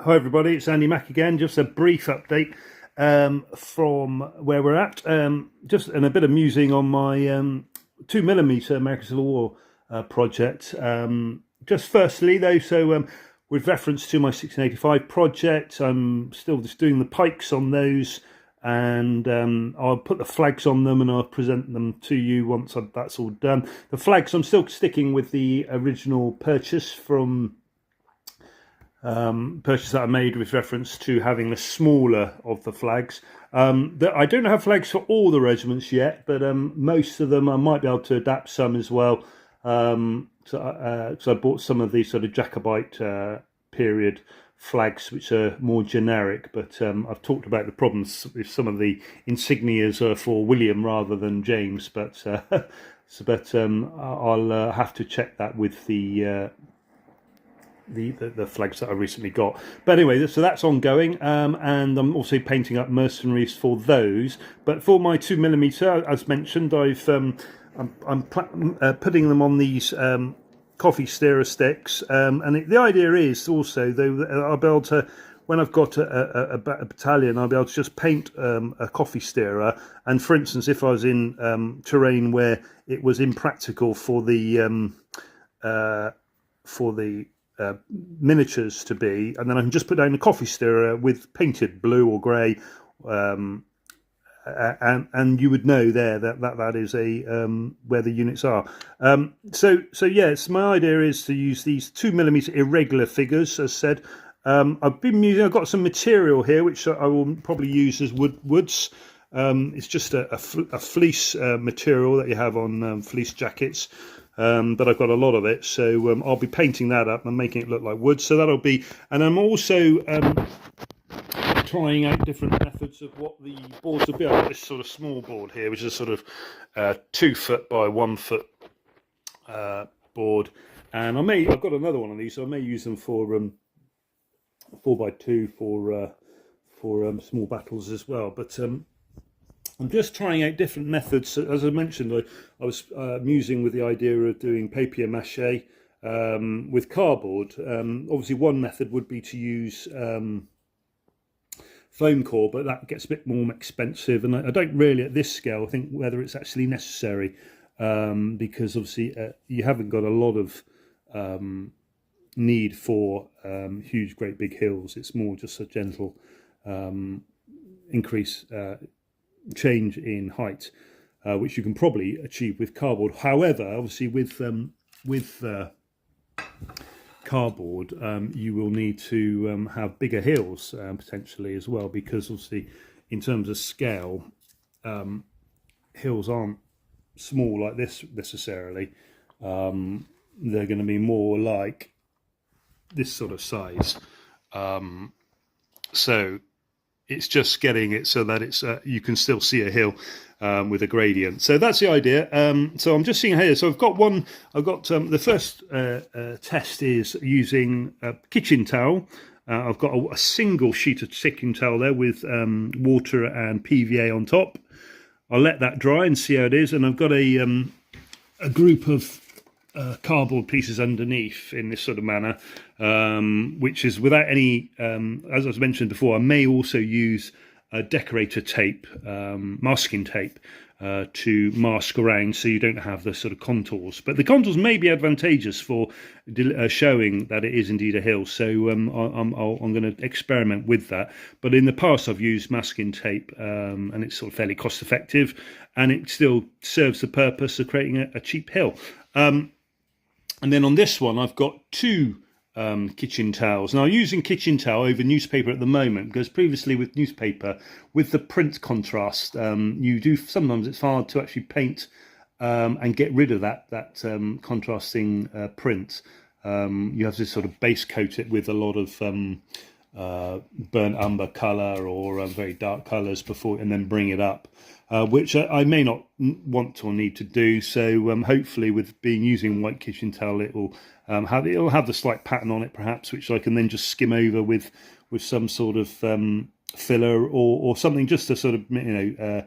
Hi everybody, it's Andy Mack again. Just a brief update from where we're at. Just and a bit of musing on my 2mm American Civil War project. Just firstly though, with reference to my 1685 project, I'm still just doing the pikes on those, and I'll put the flags on them and I'll present them to you once that's all done. The flags, I'm still sticking with the original purchase that I made with reference to having the smaller of the flags. I don't have flags for all the regiments yet, but most of them I might be able to adapt some as well. So I bought some of these sort of Jacobite period flags, which are more generic. But I've talked about the problems with some of the insignias for William rather than James. But I'll have to check that with the flags that I recently got. But anyway, so that's ongoing, and I'm also painting up mercenaries for those. But for my 2mm, as mentioned, I'm putting them on these coffee stirrer sticks, and the idea is also though I'll be able to, when I've got a battalion, I'll be able to just paint a coffee stirrer. And for instance, if I was in terrain where it was impractical for the miniatures to be, and then I can just put down a coffee stirrer with painted blue or grey, and you would know there that is a where the units are. So yes, my idea is to use these 2mm irregular figures, as said. I've got some material here which I will probably use as woods. It's just a fleece material that you have on fleece jackets. But I've got a lot of it, so I'll be painting that up and making it look like wood. So that'll be, and I'm also trying out different methods of what the boards will be. I've got this sort of small board here, which is a sort of 2 foot by 1 foot board, and I've got another one of these, so I may use them for 4x2 for small battles as well. But I'm just trying out different methods. As I mentioned, I was musing with the idea of doing papier-mâché with cardboard. Obviously, one method would be to use foam core, but that gets a bit more expensive. And I don't really, at this scale, think whether it's actually necessary, because obviously you haven't got a lot of need for huge, great big hills. It's more just a gentle increase. Change in height, which you can probably achieve with cardboard. However, obviously with cardboard, you will need to have bigger hills potentially as well, because obviously in terms of scale, hills aren't small like this necessarily. They're going to be more like this sort of size. So it's just getting it so that it's you can still see a hill with a gradient. So that's the idea. So I'm just seeing here. So I've got the first test is using a kitchen towel. I've got a single sheet of kitchen towel there with water and PVA on top. I'll let that dry and see how it is. And I've got a group of cardboard pieces underneath in this sort of manner, which is without any, as I was mentioned before, I may also use decorator tape, masking tape, to mask around so you don't have the sort of contours. But the contours may be advantageous for showing that it is indeed a hill. So I'm going to experiment with that. But in the past I've used masking tape, and it's sort of fairly cost effective, and it still serves the purpose of creating a cheap hill. And then on this one, I've got 2 kitchen towels. Now, I'm using kitchen towel over newspaper at the moment, because previously with newspaper, with the print contrast, sometimes it's hard to actually paint and get rid of that contrasting print. You have to sort of base coat it with a lot of burnt umber colour or very dark colours before, and then bring it up. Which I may not want or need to do. So hopefully, with using white kitchen towel, it'll have the slight pattern on it, perhaps, which I can then just skim over with some sort of filler or something, just to sort of and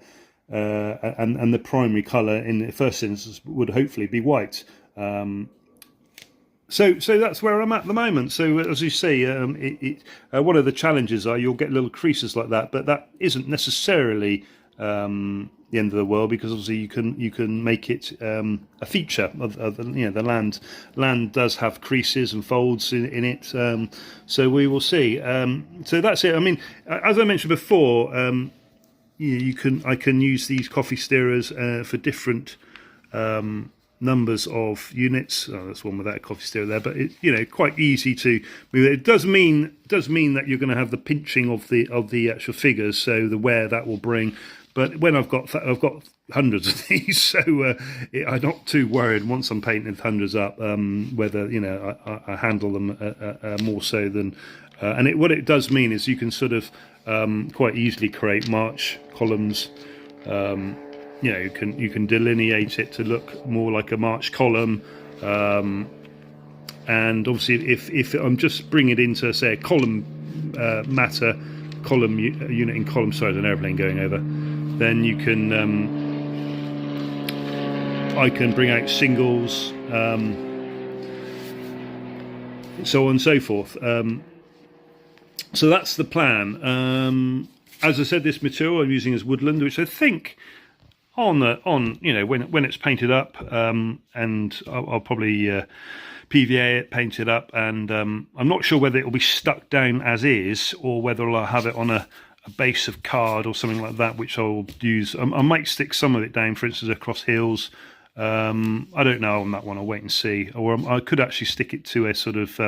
the primary colour in the first instance would hopefully be white. So that's where I'm at the moment. So as you say, one of the challenges are you'll get little creases like that, but that isn't necessarily the end of the world, because obviously you can make it a feature of the land does have creases and folds in it. So we will see. So that's it. I mean, as I mentioned before, I can use these coffee stirrers for different numbers of units. Oh, that's one without a coffee stirrer there, but it, quite easy to move. It does mean that you're going to have the pinching of the actual figures, so the wear that will bring. But when I've got hundreds of these, so I'm not too worried once I'm painting hundreds up whether I handle them more so than. And what it does mean is you can sort of quite easily create march columns. You can delineate it to look more like a march column, and obviously if I'm just bringing it into, say, a column matter column unit in column. Sorry, there's an airplane going over. Then you can I can bring out singles, so on and so forth. So that's the plan. As I said, this material I'm using is woodland, which I think when it's painted up, and I'll probably PVA it, paint it up, and I'm not sure whether it will be stuck down as is or whether I'll have it on a base of card or something like that, which I'll use. I might stick some of it down, for instance, across hills. I don't know on that one. I'll wait and see. Or I could actually stick it to a sort of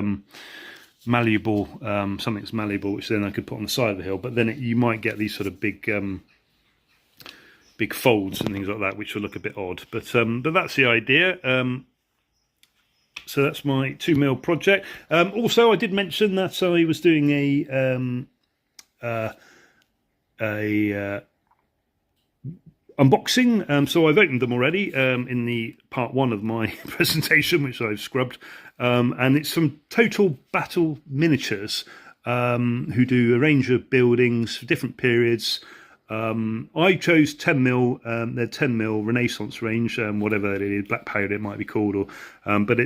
malleable, something that's malleable, which then I could put on the side of the hill. But then you might get these sort of big folds and things like that, which will look a bit odd. But that's the idea. So that's my 2mm project. Also, I did mention that I was doing a unboxing. So I've opened them already in the part 1 of my presentation, which I've scrubbed. And it's from Total.Battle Miniatures, who do a range of buildings for different periods. I chose 10mm, their 10mm Renaissance range, whatever it is, black powder it might be called, or but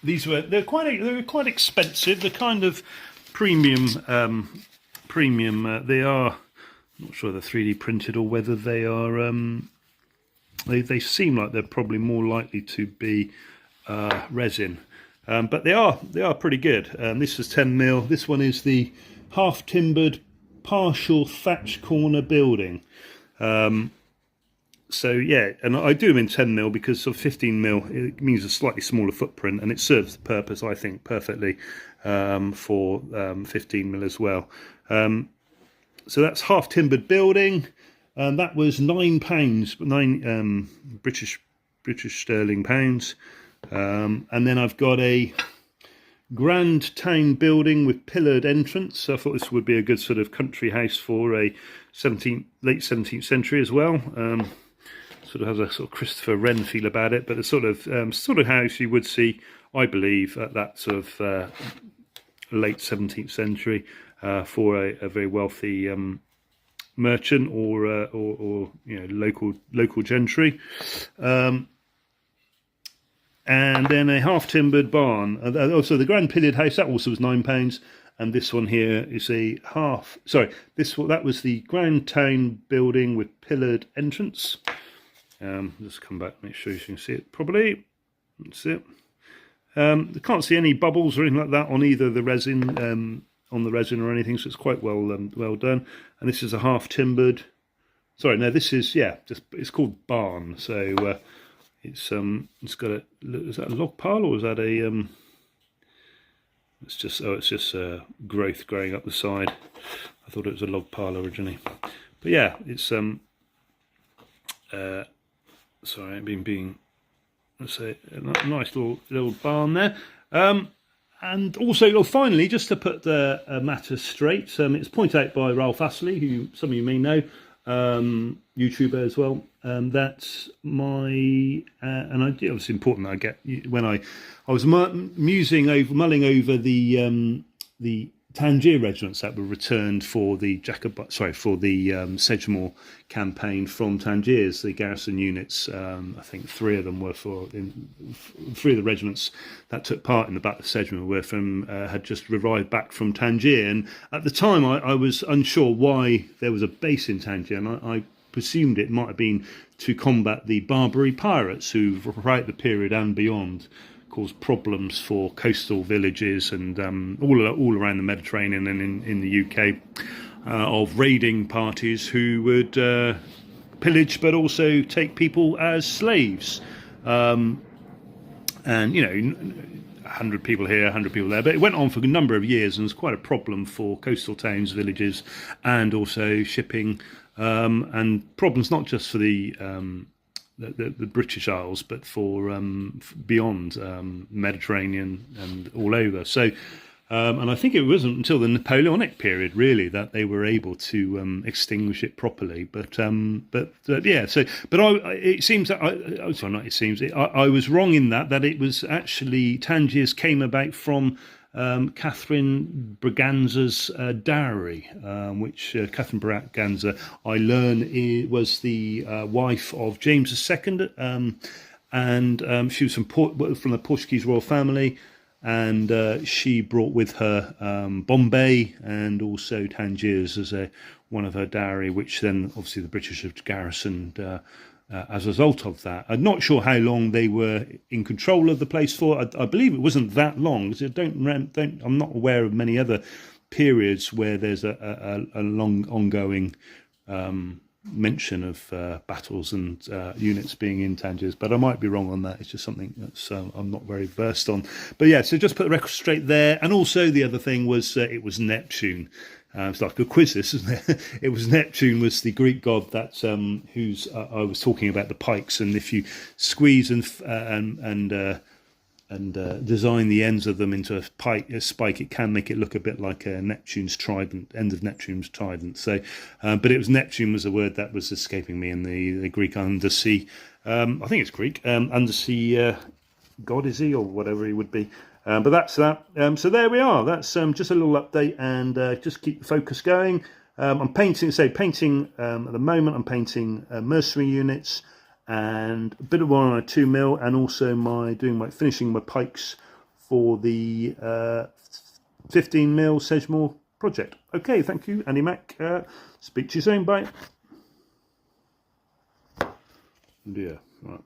they're quite expensive. They're kind of premium. They are, I'm not sure they're 3D printed or whether they are. They seem like they're probably more likely to be resin, but they are pretty good. This is 10mm. This one is the half timbered partial thatch corner building. So yeah, and I do them in 10mm because of 15mm it means a slightly smaller footprint, and it serves the purpose, I think, perfectly for 15mm as well. So that's half timbered building, and that was £9, 9 British sterling pounds. And then I've got a grand town building with pillared entrance. So I thought this would be a good sort of country house for a late 17th century as well. Sort of has a sort of Christopher Wren feel about it, but a sort of house you would see, I believe, at that sort of late 17th century for a very wealthy merchant or local gentry. And then a half-timbered barn. Also, the grand pillared house, that also was £9. And this one here is a half... Sorry, that was the grand town building with pillared entrance. Just come back, make sure you can see it properly. That's it. I can't see any bubbles or anything like that on either the resin, or anything, so it's quite well done. And this is a half-timbered... Sorry, no, this is, it's called barn, so... It's got a, is that a log pile or is that a it's just growth growing up the side. I thought it was a log pile originally, but yeah, it's sorry, let's say a nice little barn there. And also, finally, just to put the matter straight, it's pointed out by Ralph Astley, who some of you may know, YouTuber as well. That's my and it was important that I get when I was mulling over the Tangier regiments that were returned for the Sedgemoor campaign from Tangiers, the garrison units. I think three of them were three of the regiments that took part in the Battle of Sedgemoor were had just arrived back from Tangier. And at the time, I was unsure why there was a base in Tangier, and I presumed it might have been to combat the Barbary pirates who, throughout the period and beyond, caused problems for coastal villages and all around the Mediterranean and in the UK, of raiding parties who would pillage but also take people as slaves. And 100 people here, 100 people there, but it went on for a number of years and was quite a problem for coastal towns, villages, and also shipping, and problems not just for the British Isles, but for beyond Mediterranean and all over. So, and I think it wasn't until the Napoleonic period really that they were able to extinguish it properly. But yeah. So, but it seems that I was wrong in that it was actually Tangiers came about from Catherine Braganza's dowry, which Catherine Braganza, I learn, was the wife of James II, and she was from the Portuguese royal family, and she brought with her Bombay and also Tangiers as one of her dowry, which then obviously the British have garrisoned as a result of that. I'm not sure how long they were in control of the place for. I believe it wasn't that long. I'm not aware of many other periods where there's a long ongoing mention of battles and units being in Tangiers, but I might be wrong on that. It's just something that's I'm not very versed on. But yeah, so just put the record straight there. And also the other thing was it was Neptune. It's like a quiz, this, isn't it? It was Neptune, was the Greek god that who's I was talking about the pikes, and if you squeeze and design the ends of them into a spike, it can make it look a bit like Neptune's trident, end of Neptune's trident. So, but it was Neptune was the word that was escaping me in the Greek undersea. I think it's Greek undersea god, is he, or whatever he would be. But that's that. So there we are. That's just a little update, and just keep the focus going. I'm painting at the moment. I'm painting mercenary units and a bit of one on a 2mm, and also finishing my pikes for the 15mm Sedgemoor project. Okay, thank you, Andy Mac. Speak to you soon. Bye. Yeah. Right.